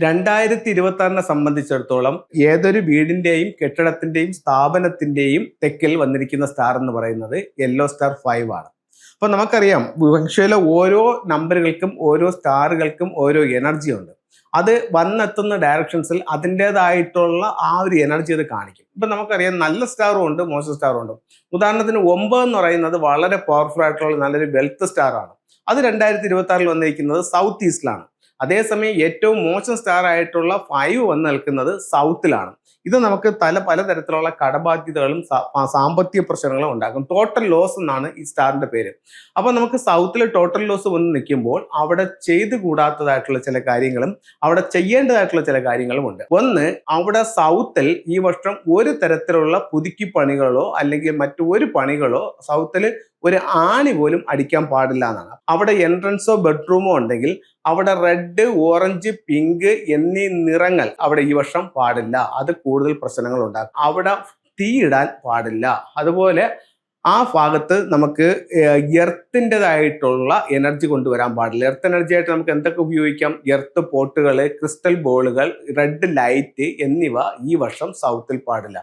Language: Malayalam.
2026 സംബന്ധിച്ചിടത്തോളം ഏതൊരു വീടിന്റെയും കെട്ടിടത്തിന്റെയും സ്ഥാപനത്തിന്റെയും തെക്കിൽ വന്നിരിക്കുന്ന സ്റ്റാർ എന്ന് പറയുന്നത് യെല്ലോ സ്റ്റാർ 5 ആണ്. അപ്പൊ നമുക്കറിയാം ഫെങ്ഷുയിലെ ഓരോ നമ്പറുകൾക്കും ഓരോ സ്റ്റാറുകൾക്കും ഓരോ എനർജി ഉണ്ട്. അത് വന്നെത്തുന്ന ഡയറക്ഷൻസിൽ അതിൻ്റെതായിട്ടുള്ള ആ ഒരു എനർജി അത് കാണിക്കും. ഇപ്പൊ നമുക്കറിയാം നല്ല സ്റ്റാറും ഉണ്ട്, മോശം സ്റ്റാറും ഉണ്ട്. ഉദാഹരണത്തിന് 9 എന്ന് പറയുന്നത് വളരെ പവർഫുൾ ആയിട്ടുള്ള നല്ലൊരു വെൽത്ത് സ്റ്റാർ ആണ്. അത് 2026 വന്നിരിക്കുന്നത് സൗത്ത് ഈസ്റ്റിലാണ്. അതേസമയം ഏറ്റവും മോശം സ്റ്റാർ ആയിട്ടുള്ള 5 വന്ന് നിൽക്കുന്നത് സൗത്തിലാണ്. ഇത് നമുക്ക് പലതരത്തിലുള്ള കടബാധ്യതകളും സാമ്പത്തിക പ്രശ്നങ്ങളും ഉണ്ടാക്കും. ടോട്ടൽ ലോസ് എന്നാണ് ഈ സ്റ്റാറിന്റെ പേര്. അപ്പൊ നമുക്ക് സൗത്തിൽ ടോട്ടൽ ലോസ് വന്ന് നിൽക്കുമ്പോൾ അവിടെ ചെയ്തു കൂടാത്തതായിട്ടുള്ള ചില കാര്യങ്ങളും അവിടെ ചെയ്യേണ്ടതായിട്ടുള്ള ചില കാര്യങ്ങളും ഉണ്ട്. ഒന്ന്, അവിടെ സൗത്തിൽ ഈ വർഷം ഒരു തരത്തിലുള്ള പുതുക്കി പണികളോ അല്ലെങ്കിൽ മറ്റൊരു പണികളോ സൗത്തിൽ ഒരു ആണി പോലും അടിക്കാൻ പാടില്ല എന്നാണ്. അവിടെ എൻട്രൻസോ ബെഡ്റൂമോ ഉണ്ടെങ്കിൽ അവിടെ റെഡ്, ഓറഞ്ച്, പിങ്ക് എന്നീ നിറങ്ങൾ അവിടെ ഈ വർഷം പാടില്ല. അത് കൂടുതൽ പ്രശ്നങ്ങൾ ഉണ്ടാക്കും. അവിടെ തീയിടാൻ പാടില്ല. അതുപോലെ ആ ഭാഗത്ത് നമുക്ക് എർത്തിൻ്റെതായിട്ടുള്ള എനർജി കൊണ്ടുവരാൻ പാടില്ല. എർത്ത് എനർജി ആയിട്ട് നമുക്ക് എന്തൊക്കെ ഉപയോഗിക്കാം? എർത്ത് പോട്ടുകൾ, ക്രിസ്റ്റൽ ബോളുകൾ, റെഡ് ലൈറ്റ് എന്നിവ ഈ വർഷം സൗത്തിൽ പാടില്ല.